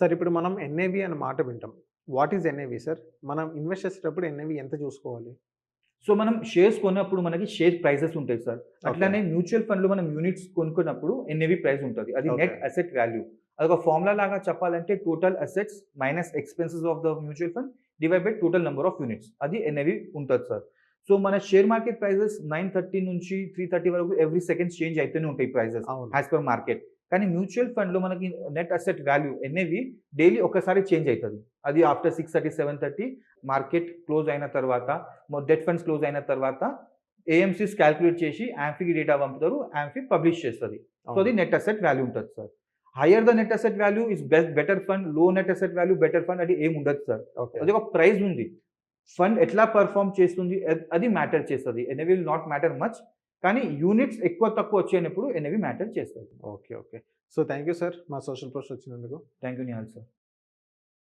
Sir ఇప్పుడు మనం NAV అనే మాట వింటాం. What is NAV sir? మనం ఇన్వెస్ట్ చేసేటప్పుడు ఎన్ఏవి ఎంత చూసుకోవాలి? సో, మనం షేర్స్ కొన్నప్పుడు మనకి షేర్ ప్రైజెస్ ఉంటాయి సార్. ఓకే. అట్లానే మ్యూచువల్ ఫండ్‌లో మనం యూనిట్స్ కొనుక్కున్నప్పుడు ఎన్ఏవి ప్రైస్ ఉంటది. అది ఓకే. Net asset value. అదొక ఫార్ములా లాగా చెప్పాలంటే total assets minus expenses of the mutual fund divide by total number of units. అది ఎన్ఏవి ఉంటది సార్. సో, మన షేర్ మార్కెట్ ప్రైజెస్ 9:30 నుంచి 3:30 వరకు ఎవ్రీ సెకండ్స్ చేంజ్ అయితూనే ఉంటాయి ప్రైజెస్ అవును. As per market. కానీ మ్యూచువల్ ఫండ్‌లో మనకి net asset value NAV daily ఒక్కసారి చేంజ్ అయితది. అది ఆఫ్టర్ 6:30, 7:30 మార్కెట్ క్లోజ్ అయిన తర్వాత డెట్ ఫండ్స్ క్లోజ్ అయిన తర్వాత ఏఎంసీస్ కాలిక్యులేట్ చేసి యాంఫీకి డేటా పంపుతారు. యాంఫీ పబ్లిష్ చేస్తది. సో, అది అవును. నెట్ అసెట్ వాల్యూ ఉంటది sir. Higher the net asset value is better fund, low net asset value better fund అది ఏమి ఉండదు సార్. ఓకే. అది ఒక ప్రైస్ ఉంది. ఫండ్ ఎట్లా పెర్ఫార్మ్ చేస్తుంది అది మ్యాటర్ చేస్తది. NAV will not matter much. కానీ యూనిట్స్ ఎక్కువ తక్కువ వచ్చేనప్పుడు ఎన్ఏవి మ్యాటర్ చేస్తది. Okay. Okay. So, thank you sir మా సోషల్ పోస్ట్ వచ్చినందుకు. Thank you Nihal sir.